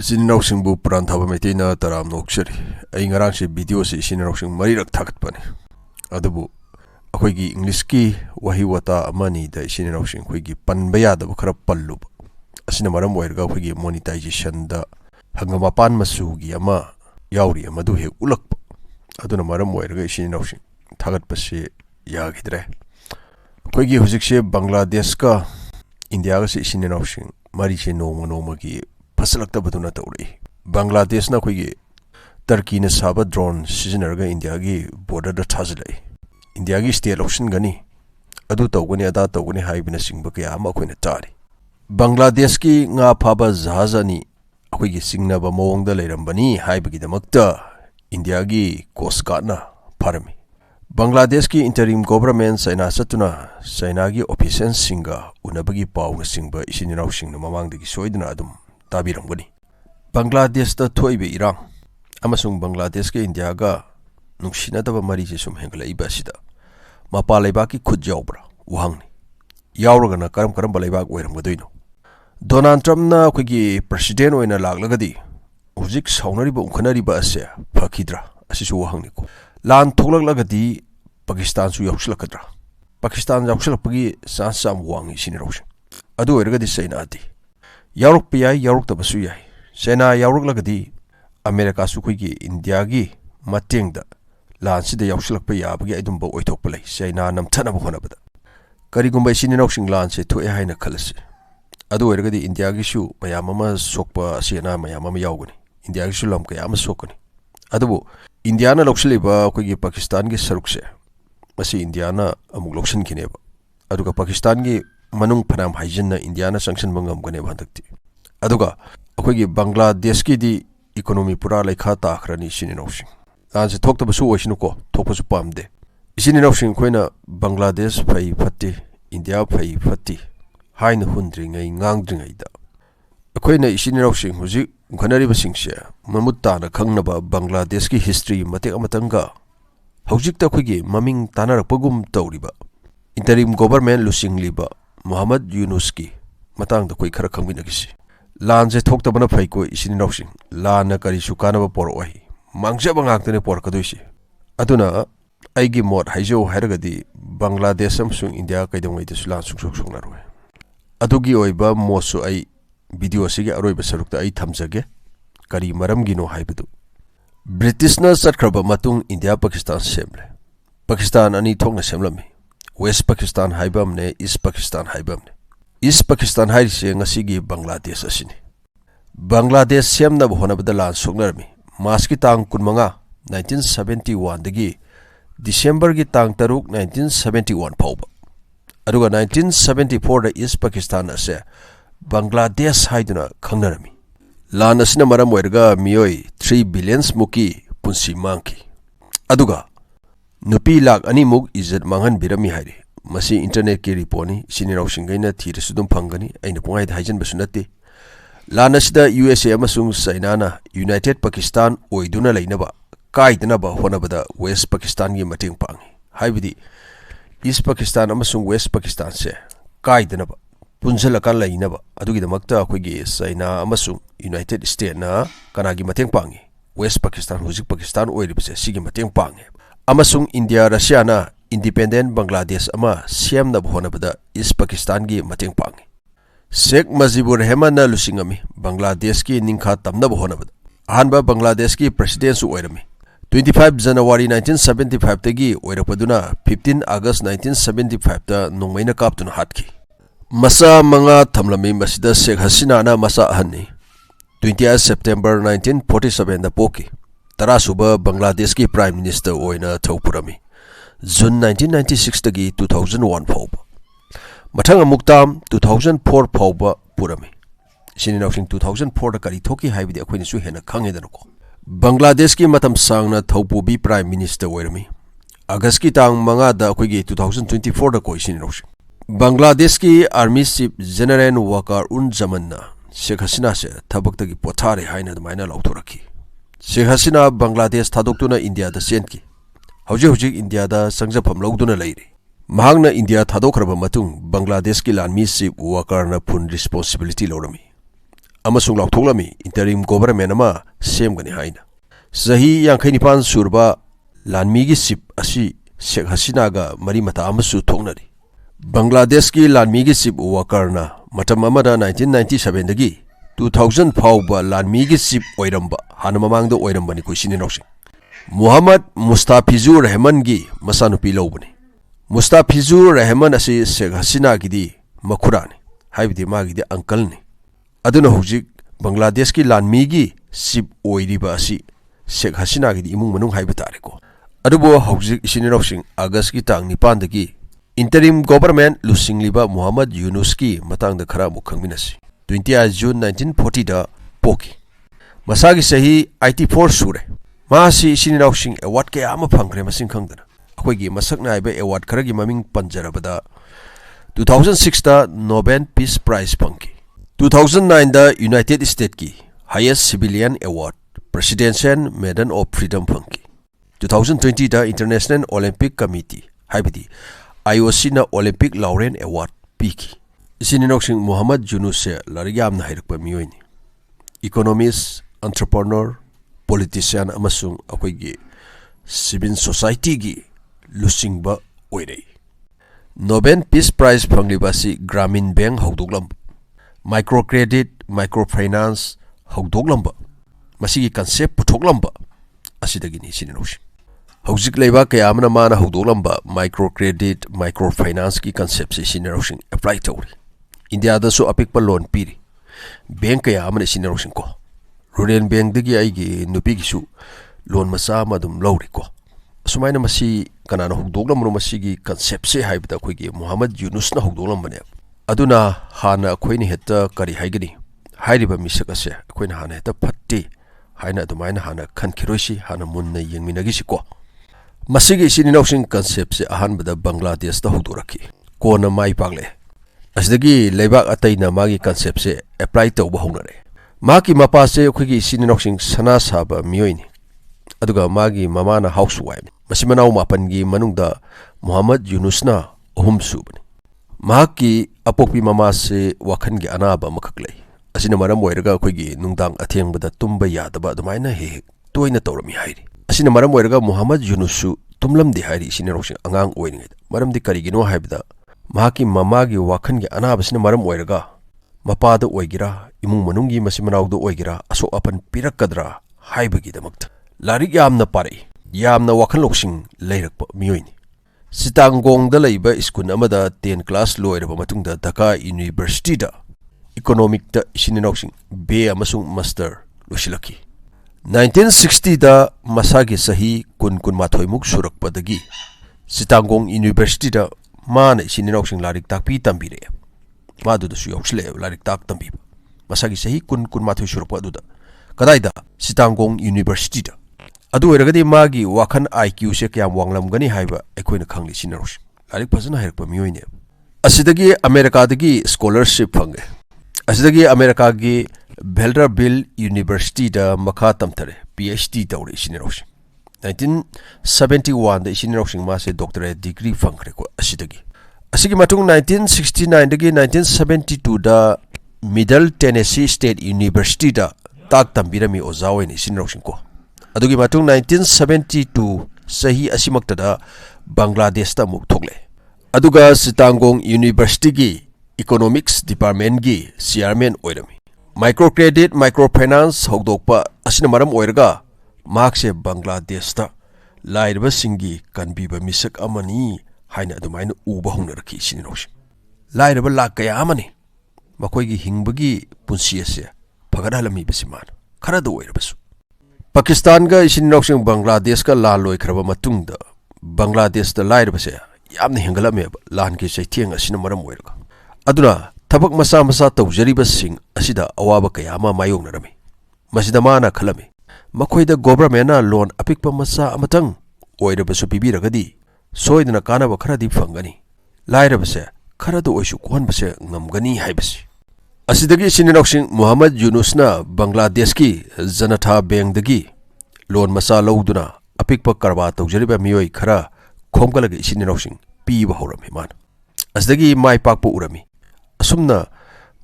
Sininausingbu Prantaba Metina Taram Nokshari. I Ngaranshi videos is Sininausing Marirak Takpani. Adabu Akwigi Englishki Wahiwata Amani, the Sininausing Wigi Panbaya the Bukara Palub. Asinamaram Werga Wigi monetization the Hangamapan Masugi Ama Yauri Maduhe Ulak Adunamaram Werga Sininausing Tagat Pasi Yagidre. Kwegi Huzikshe Bangladeska India Sininausing Mariche no Monomagi. Pasalakta baduna tauri Bangladesh na koigi Turkey na saba drone sizinarga India gi border da thazlai India gi state option gani adu tawgani ada tawgani haibina singba kya ama koina tari Bangladesh ki nga phaba jahazani koigi singnaba mawongda leirambani haibagi damakta India gi coast guard na pharami Bangladesh ki interim government saina satuna saina gi officials singa unabagi pawna singba isiniraw singna mamangdagi soidna adum Tabiramgani Bangladesh the Toibe Irang Amasung Bangladesh ke India ga Nuksinataba Mariji sum Hengla Ibasida Mapalebaki Kujabra Wangni Yauragana Karam Balebak Weram Gaduino Donald Trump na Quigi President in a Laglagadi Uzik Saunariba Unkanariba Asia Pakidra Asisu Wahangniko Lan Tulaglagadi Pakistan su Yakslakadra Pakistan Yakslapagi Sansam Wang is in Roshan Adu Ergadi Sainati Yaruk Pia Yaruk Tabasuya Sena Yaruk Lagadi America Sukuigi India gi Matingda Lansi the Yakslak Pia Bagi Edumbo Oitopole Sena Nam Tanabonabada Karigumba Sininoxing Lanse to a Haina Kalasi Adu Ergadi India Gishu Mayamama Sokpa Siena Mayamama Yawani India Gishulam Kayama Sokani Adabu Indiana Loxliba Kuigi Pakistan gi Sarukse Masi Indiana Amugloxin Kineba Aduka Pakistan gi Manung Panam Hajina Indiana sanction Bangam Gane Bandakti. Aduga, Akwigi Bangladesh ki di economy pura like Hata Akrani Sininoshing. As it talked about Suashinuko, Topasu Pamde. Sininoshing Quena Bangladesh Pay Fati, India Pay Fati, Hain Hundring a Nangdring Aida. Aquena Sininoshing Huzi, Kanariba Singshare, Mamutana Kangnaba Bangladesh ki history Mate Amatanga. Haujikta Quigi, Maming Tanar Pogum Tauriba. Interim government Lusing Liba. Muhammad Yunus ki matang da koi khara khangina kisi lan je thok ta bana phai ko isini noksing lan na kari sukana ba por ohi mangja bangak tane por ka doisi aduna aigi mod haijo hairagadi Bangladesh amsung India kaidong ite sulan suk na ro adugi oiba mosu ai video sige aroiba sarukta ai thamjage kari maram gino haibedu British na satkraba matung India Pakistan semle Pakistan ani thongna semlami West Pakistan Haibam ne East Pakistan Haibam ne East Pakistan Haise ngasigi Bangladesh asini Bangladesh semna bhona badalan soknarmi Maski tang kunmanga 1971 dagi December gi tang taruk 1971 pauba aduga 1974 da East Pakistan ase Bangladesh haiduna khangnarmi lan asina maram werga mioi 3 billion muki punsi mangki aduga Nupi lak ani mug izat manghan birami hairi masi internet ke riponi siniraw singaina thir sudum phangani aina pungai haijan basunati lanasida USA amasung Sainana United Pakistan oiduna leinaba kaidana ba honabada West Pakistan gi mating pangi haibidi East Pakistan amasung West Pakistan se kaidana ba punjalakan leinaba adugi damakta akoigi Saina amasung United States na kanagi mating pangi West Pakistan huzik Pakistan oiribse sigi mating pangi Amasung India Russia na independent Bangladesh ama siam na bhonabada East Pakistan gi mating pangi Sheikh Mujibur Rahman na lusingami Bangladesh ki ningkha tamna bhonabada ahanba Bangladesh ki president su oirami 25 January 1975 tagi oirapaduna 15 August 1975 ta nongmaina kaptuna hatki masa manga thamlami masida Sheikh Hasina na masa ahanni 20 September 1947 da poki Tarasuba Bangladesh ki Prime Minister oina Thopurami June 1996 tagi 2001 phauba Mathang amuktam 2004 phauba purami Sininausing 2004 da kari thoki haibidi akhoi su hena khangedanako Bangladesh ki matam sangna Thopubi Prime Minister oirami August ki tang manga da akhoi gi 2024 da koi sininausing Bangladesh ki Army Chief General Wakar Jamanna Sheikh Hasina se thabak tagi pothare haina maina lauthoraki Sheikh Hasina Bangladesh Thadoktuna India da senki Hauji India da sangjapam lauduna leiri Mahangna India Thadokraba matung Bangladesh ki lanmi Chief Wakar na pun responsibility lorami amasung lauthoklami interim government ama semgani haina sahi yankhai nipan surba lanmi gi sip asi Sheikh Hasina ga mari mata amasu thoknari Bangladesh ki lanmi gi sip worker na matam amada 1997 dagi 2000 phawba lanmi gi sip oiramba hana mamang do oiramba ni kuisini noksing Muhammad Mustafizur Rahman gi masanupi lobani Mustafizur Rahman asi Sheikh Hasina gi di makhurani haibidi magi di uncle ni aduna hujik Bangladesh ki lanmi gi sip oiriba asi Sheikh Hasina gi di imung manung haiba tare ko adubo hujik isini noksing August ki tang nipan dagi interim government lusing liba Muhammad Yunus ki matang da khara mukhang minasi 20 June 1940 da poki masagi sahi 84 sure Masi isini noksing award ke ama phangre masing khangdana akhoi gi masak na iba award khara gi maming panjarabada 2006 da Nobel Peace Prize phangki 2009 da United States ki highest civilian award Presidential Medal of Freedom phangki 2020 da International Olympic Committee haibidi IOC na Olympic Laureate Award piki isini noksing Muhammad Yunus se lariyam na hairakpa miyoini economist entrepreneur politician amasung akhoi gi civil society gi lusingba oirei Nobel Peace Prize phangliba si Grameen Bank hawdoklam microcredit microfinance hawdoklamba masigi concept puthoklamaba asidagi ni isini noksing hawjik leiba kaya amana mana hawdoklamba microcredit microfinance ki concept se isini noksing apply tawri India da so apikpa loan piri bank kaya amana isini noksing ko Rural Bank dagi aigi nupi gisu loan masa madum lawri ko sumaina masi kanana hugdoglam ro masigi concept se haibda khoi gi Muhammad Yunus na hugdoglam bane aduna hana khoi ni heta kari haigani hairiba misaka se khoi na hana heta phatti haina adumaina hana khan khiroisi hana munna yengminagi si ko masigi sini noksing concept se ahan bada Bangladesh da hugdoraki ko na mai pagle asdagi leibak ataina magi concept se apply tawba honare Maki mapase khigi sini noksing sana saba miyoini aduga magi mamana housewife masimanaw mapan gi manungda Muhammad Yunus na ohum subani maki apokpi mama se wakhan gi anaba makaklei asina maram oiraga khigi nungdang athengbada tumba yadaba adumaina he toina tawrami hairi asina maram oiraga Muhammad Yunus su tumlamdi hairi sini noksing angang oiningai maram di karigino haibda maki mama gi wakhan gi anaba sina maram oiraga Mapada oigira imung manungi masimanawdo oigira aso apan pirakadra haibagi damakta larik yamna pare yamna wakhan loksing leirakpa miyoini Sitangong da leiba iskun amada 10 class loiraba matungda Dhaka University da economic da isini noksing B amasung master losilaki 1960 da masagi sahi kun mathoi muk surakpa dagi Sitangong University da mana isini noksing larik takpi tambire Madu da su yausle larik tak tambi masagi sahi kun mathu surpa aduda kadaida Sitangong University da adu eragadi magi wakhan IQ se kyam wanglam gani haiba ekoina khangli sinaros larik phasana hairpa miyoine asidagi America dagi scholarship phange asidagi America gi Vanderbilt University da makha tamthare PhD tawre sinaros 1971 da sinaros ma se doctorate degree phangre ko asidagi Asigi matung 1969 dagi 1972 da Middle Tennessee State University da tak tambirami ozawe ni sinroksing ko adugi matung 1972 sahi asimakta da Bangladesh ta muk thokle aduga Sitangong University gi Economics Department gi chairman oirami microcredit microfinance hogdokpa asina maram oirga makse Bangladesh ta lairba singi kanbiba misak amani haina adumaina uba hongna rakhi sini noksing lairaba lak kaya amani makoi gi hingbagi punsi ase phagadalami basiman khara do oirabasu Pakistan ga sini noksing Bangladesh ka la loi khraba matungda Bangladesh da lairaba se yamna hingalame lan ki chaithiang asina maram oirga aduna thabak masa tawjariba sing asida awaba kaya ama mayong narami masida mana khalami makoi da government na loan apikpa masa amatang oirabasu pibiragadi soidna kanaba kharadi phangani lairabase kharadu oisu konbase ngamgani haibasi asidagi sini noksing Muhammad Yunus na Bangladesh ki Janata Bank dagi loan masa lawduna apikpa karba tawjariba miyoi khara khomgalaga sini noksing piba horami man asidagi mai pakpa urami asumna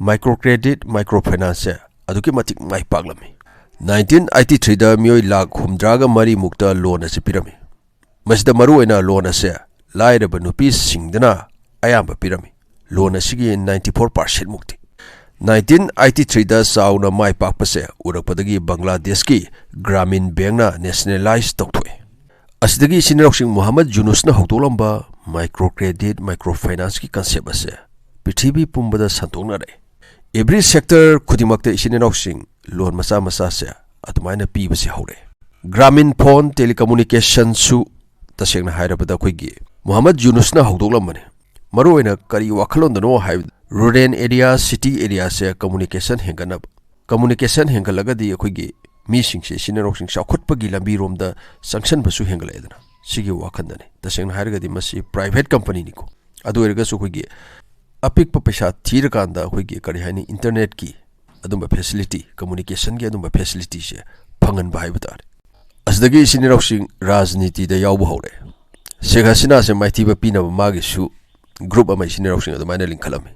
microcredit microfinance aduki matik mai paglami 1983 da mioi lak humdraga mari mukta loan ase pirami masda maru ena loan ase laira banupi singdana ayamba pirami loan asigi 94% mukti 1983 da sauna mai pakpase urakpadagi Bangladesh ki Grameen Bank na nationalize tokthoi asidagi sinroksing Muhammad Yunus na hokdolamba microcredit microfinance ki concept ase prithibi pumbada santokna re every sector khudimakte sinroksing loan masa masa se atmaina pi basi hore Grameen phone telecommunication su tasengna hairabada khoigi Muhammad Yunus na hokdolambane maroina kari wakhalon dano hai rural area city area se communication hengalagadi khoigi mi singse sinroksing sakhutpagi lambi romda sanction basu hengaledana sigi wakhandane tasengna hairagadi masi private company niko adu erga su khoigi apik pa paisa thir kanda khoigi kari hani internet ki adumba facility communication ki adumba facility se phangan bai batar asdagi sinroksing rajniti da yaw hore Sheikh Hasina se maithiba pina magi su group amai sinroksing adumaina linkhalami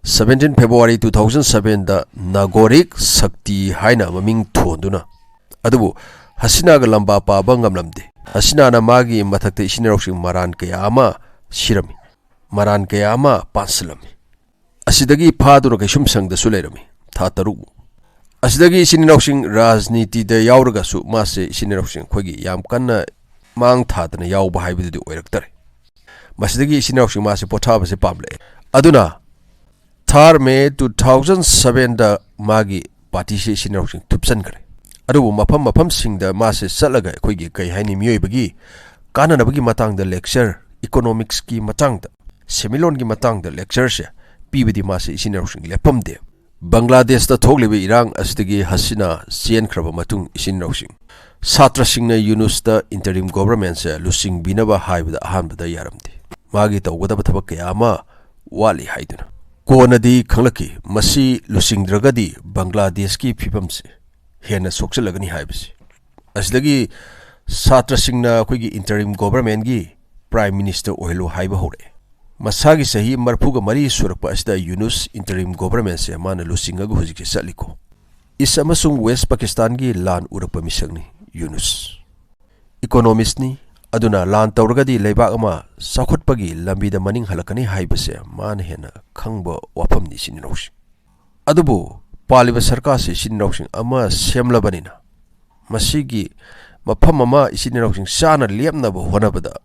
17 February 2007 da Nagorik Sakti haina maming thonduna adubu Hasina ga lamba pa bangamlamde Hasina na magi mathakte sinroksing maran kaya ama shirami maran kaya ama panslami asidagi phadura kaisum sang da sulerami tha taru asidagi sinroksing rajniti da yawraga su mase sinroksing khogi yam kanna mang thadana yaw ba haibidu oiraktare masidagi sinroksing mase pothaba se pamle aduna Thar May 2007 da magi party se sinroksing thupsan kare adubu mafam singda mase salaga khoigi kai haini miyoi bagi kanana bagi matang da lecture economics ki matang da semilon ki matang da lecture se pibidi mase sinroksing lepamde Bangladesh da thoglibe irang asdagi Hasina sien khraba matung sinroksing Satra singna Yunus da interim government se lusing binaba haibda ahanbada yaramdi magi tawgada thabak kaya ama wali haiduna Konadi khanglaki masi lusingdragadi Bangladesh ki phipamse hena sokchalagani haibasi asdagi Satra singna khoigi interim government gi prime minister oilo haiba hore masagi sahi marphuga mari surakpa asda Yunus interim government se mana lusingagu hojik saliko is amasung West Pakistan gi lan urapa misagni Yunus economist ni aduna lan tawragadi leibak ama sakhutpagi lambida maning halakani haibase man hena khangba wapamni sinroksing adubu paliba sarkar se sinroksing ama semlabanina masigi mafam ama sinroksing sana lepnaba honabada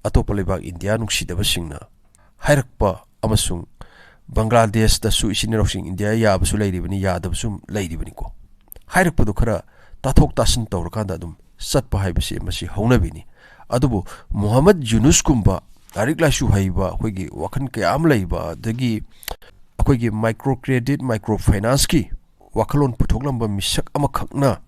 atopa leibak India nungsidaba singna hairakpa amasung Bangladesh da su sinroksing India yabasu leiribani yadabasum leiribani ko hairakpadu khara tathok tasin tawrakanda adum satpa haibase masi haunabini adubu Muhammad Yunus kumba ariklashu haiba khoigi wakhan kayam leiba dagi khoigi microcredit microfinance ki wakhalon puthoklamba misak amakhakna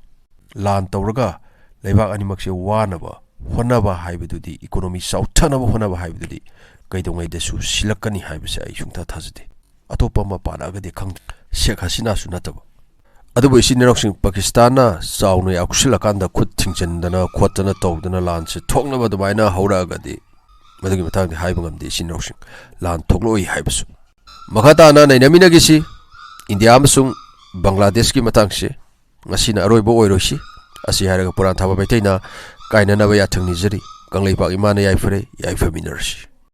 lan tawraga leibak animakse wanaba honaba haibadudi economy sauthanaba honaba haibadudi kaidongai desu silakani haibase ai sungta thajde atopa ma panagade khang Sheikh Hasina su nataba adubu sinroksing Pakistan na sauna yakusilakanda khut thingchendana khotana tawdana lan se thoknaba dumaina hauragadi madagi matang haiba ngamde sinroksing lan thokloi haibasu makhata na nainamina gisi India amasung Bangladesh ki matang se ngasina aroibo oirosi asi haraga puran thaba baitaina kainana ba yathangni jari kanglei pak imana yaifare yaifaminarsi